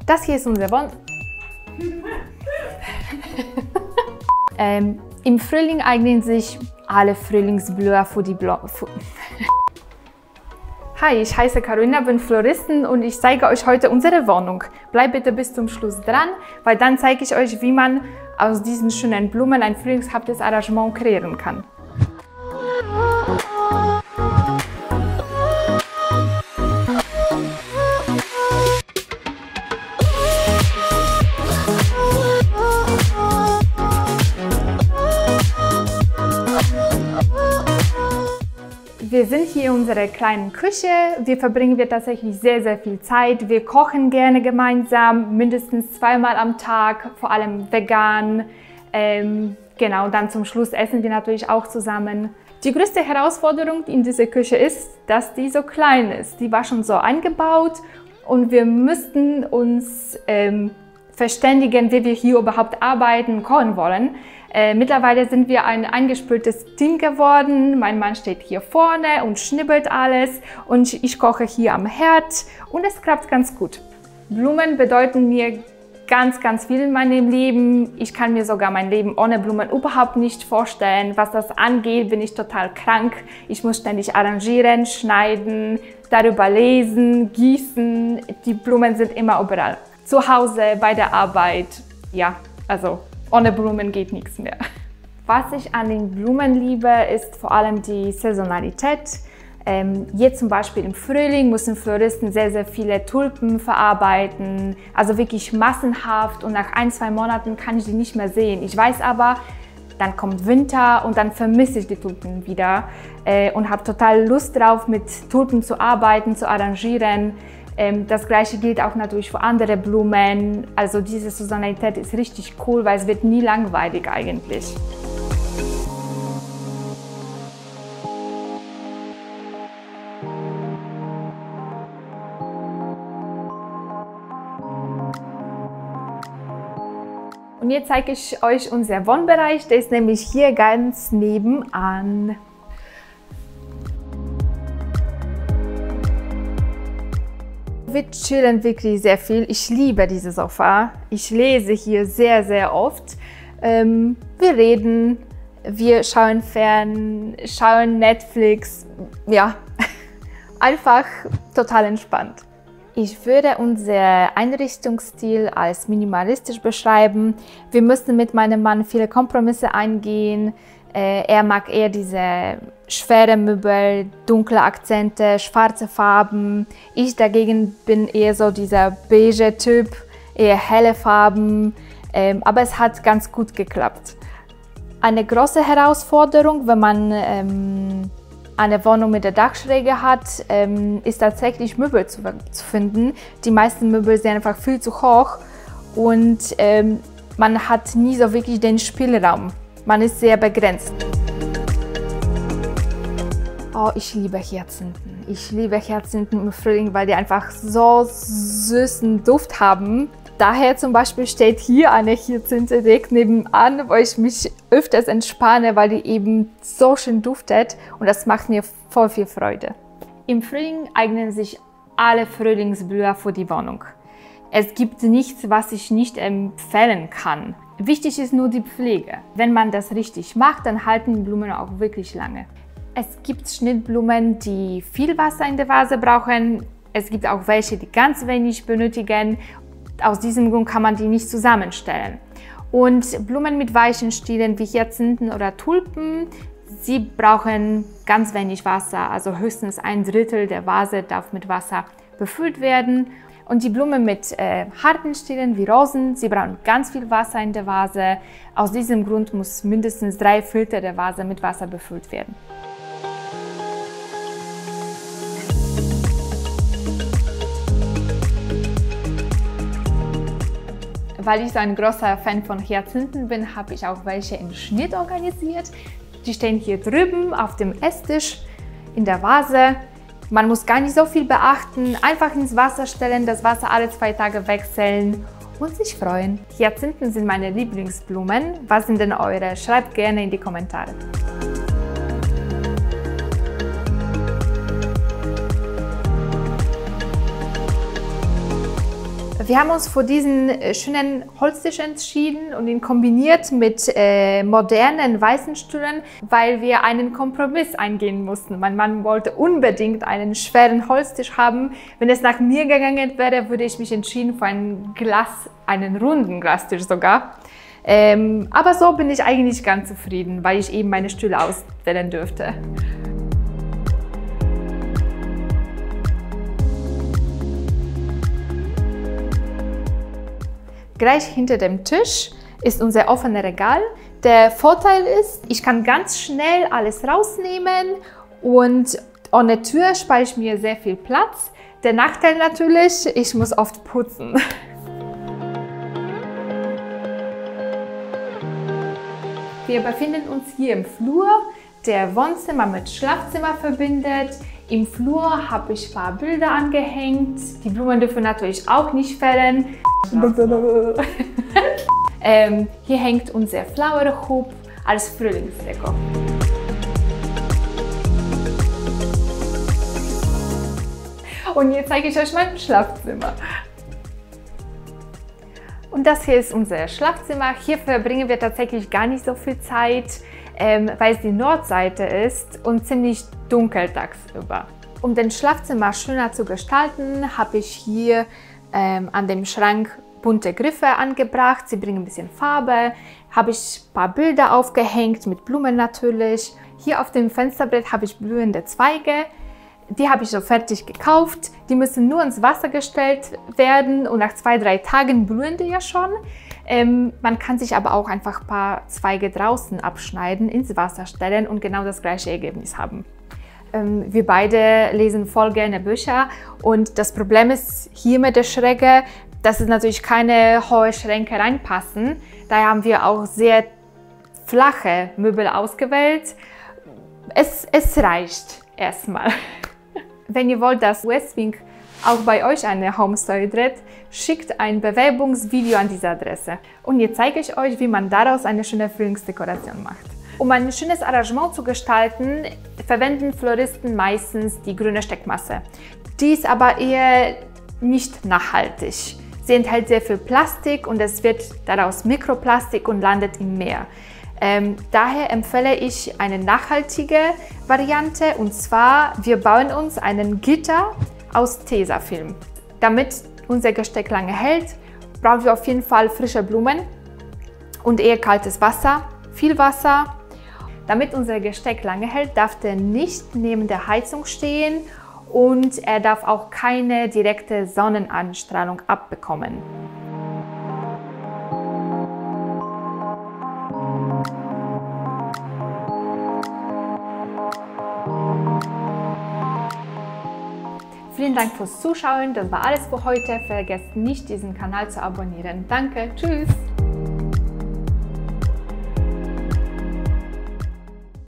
Das hier ist unser Wand. Im Frühling eignen sich alle Frühlingsblüher für die Hi, ich heiße Carolina, bin Floristin und ich zeige euch heute unsere Wohnung. Bleibt bitte bis zum Schluss dran, weil dann zeige ich euch, wie man aus diesen schönen Blumen ein frühlingshaftes Arrangement kreieren kann. Wir sind hier in unserer kleinen Küche. Wir verbringen tatsächlich sehr, sehr viel Zeit. Wir kochen gerne gemeinsam, mindestens zweimal am Tag, vor allem vegan. Genau, dann zum Schluss essen wir natürlich auch zusammen. Die größte Herausforderung in dieser Küche ist, dass die so klein ist. Die war schon so eingebaut und wir müssten uns verständigen, wie wir hier überhaupt arbeiten und kochen wollen. Mittlerweile sind wir ein eingespieltes Team geworden. Mein Mann steht hier vorne und schnibbelt alles und ich koche hier am Herd und es klappt ganz gut. Blumen bedeuten mir ganz, ganz viel in meinem Leben. Ich kann mir sogar mein Leben ohne Blumen überhaupt nicht vorstellen. Was das angeht, bin ich total krank. Ich muss ständig arrangieren, schneiden, darüber lesen, gießen. Die Blumen sind immer überall. Zu Hause, bei der Arbeit, ja, also ohne Blumen geht nichts mehr. Was ich an den Blumen liebe, ist vor allem die Saisonalität. Jetzt zum Beispiel im Frühling müssen Floristen sehr, sehr viele Tulpen verarbeiten, also wirklich massenhaft und nach 1, 2 Monaten kann ich die nicht mehr sehen. Ich weiß aber, dann kommt Winter und dann vermisse ich die Tulpen wieder und habe total Lust drauf, mit Tulpen zu arbeiten, zu arrangieren. Das gleiche gilt auch natürlich für andere Blumen. Also diese Saisonalität ist richtig cool, weil es wird nie langweilig eigentlich. Und jetzt zeige ich euch unseren Wohnbereich. Der ist nämlich hier ganz nebenan. Wir chillen wirklich sehr viel. Ich liebe dieses Sofa. Ich lese hier sehr, sehr oft. Wir reden, wir schauen fern, schauen Netflix. Ja, einfach total entspannt. Ich würde unser Einrichtungsstil als minimalistisch beschreiben. Wir müssen mit meinem Mann viele Kompromisse eingehen. Er mag eher diese schwere Möbel, dunkle Akzente, schwarze Farben. Ich dagegen bin eher so dieser beige Typ, eher helle Farben. Aber es hat ganz gut geklappt. Eine große Herausforderung, wenn man eine Wohnung mit der Dachschräge hat, ist tatsächlich Möbel zu finden. Die meisten Möbel sind einfach viel zu hoch und man hat nie so wirklich den Spielraum. Man ist sehr begrenzt. Oh, ich liebe Hyazinthen. Ich liebe Hyazinthen im Frühling, weil die einfach so süßen Duft haben. Daher zum Beispiel steht hier eine Hyazinthe direkt nebenan, wo ich mich öfters entspanne, weil die eben so schön duftet und das macht mir voll viel Freude. Im Frühling eignen sich alle Frühlingsblüher für die Wohnung. Es gibt nichts, was ich nicht empfehlen kann. Wichtig ist nur die Pflege. Wenn man das richtig macht, dann halten die Blumen auch wirklich lange. Es gibt Schnittblumen, die viel Wasser in der Vase brauchen. Es gibt auch welche, die ganz wenig benötigen. Aus diesem Grund kann man die nicht zusammenstellen. Und Blumen mit weichen Stielen wie Hyazinthen oder Tulpen, sie brauchen ganz wenig Wasser, also höchstens 1/3 der Vase darf mit Wasser befüllt werden. Und die Blumen mit harten Stielen wie Rosen, sie brauchen ganz viel Wasser in der Vase. Aus diesem Grund muss mindestens 3/4 der Vase mit Wasser befüllt werden. Weil ich so ein großer Fan von Hyazinthen bin, habe ich auch welche im Schnitt organisiert. Die stehen hier drüben auf dem Esstisch in der Vase. Man muss gar nicht so viel beachten, einfach ins Wasser stellen, das Wasser alle 2 Tage wechseln und sich freuen. Hyazinthen sind meine Lieblingsblumen. Was sind denn eure? Schreibt gerne in die Kommentare. Wir haben uns für diesen schönen Holztisch entschieden und ihn kombiniert mit modernen weißen Stühlen, weil wir einen Kompromiss eingehen mussten. Mein Mann wollte unbedingt einen schweren Holztisch haben. Wenn es nach mir gegangen wäre, würde ich mich entschieden für einen runden Glastisch sogar. Aber so bin ich eigentlich ganz zufrieden, weil ich eben meine Stühle auswählen dürfte. Gleich hinter dem Tisch ist unser offenes Regal. Der Vorteil ist, ich kann ganz schnell alles rausnehmen und ohne Tür spare ich mir sehr viel Platz. Der Nachteil natürlich, ich muss oft putzen. Wir befinden uns hier im Flur, der Wohnzimmer mit Schlafzimmer verbindet. Im Flur habe ich ein paar Bilder angehängt. Die Blumen dürfen natürlich auch nicht fehlen. Hier hängt unser Flower Hoop als Frühlingsdeko. Und jetzt zeige ich euch mein Schlafzimmer. Und das hier ist unser Schlafzimmer. Hier verbringen wir tatsächlich gar nicht so viel Zeit, weil es die Nordseite ist und ziemlich dunkel tagsüber. Um den Schlafzimmer schöner zu gestalten, habe ich hier an dem Schrank bunte Griffe angebracht. Sie bringen ein bisschen Farbe. Habe ich ein paar Bilder aufgehängt, mit Blumen natürlich. Hier auf dem Fensterbrett habe ich blühende Zweige. Die habe ich so fertig gekauft. Die müssen nur ins Wasser gestellt werden und nach 2-3 Tagen blühen die ja schon. Man kann sich aber auch einfach ein paar Zweige draußen abschneiden, ins Wasser stellen und genau das gleiche Ergebnis haben. Wir beide lesen voll gerne Bücher und das Problem ist hier mit der Schräge, dass es natürlich keine hohen Schränke reinpassen. Daher haben wir auch sehr flache Möbel ausgewählt. Es reicht erstmal. Wenn ihr wollt, dass Westwing auch bei euch eine Homestory dreht, schickt ein Bewerbungsvideo an diese Adresse. Und jetzt zeige ich euch, wie man daraus eine schöne Frühlingsdekoration macht. Um ein schönes Arrangement zu gestalten, verwenden Floristen meistens die grüne Steckmasse. Die ist aber eher nicht nachhaltig. Sie enthält sehr viel Plastik und es wird daraus Mikroplastik und landet im Meer. Daher empfehle ich eine nachhaltige Variante und zwar, wir bauen uns einen Gitter aus Tesafilm. Damit unser Gesteck lange hält, brauchen wir auf jeden Fall frische Blumen und eher kaltes Wasser, viel Wasser. Damit unser Gesteck lange hält, darf der nicht neben der Heizung stehen und er darf auch keine direkte Sonnenanstrahlung abbekommen. Vielen Dank fürs Zuschauen, das war alles für heute. Vergesst nicht, diesen Kanal zu abonnieren. Danke, tschüss!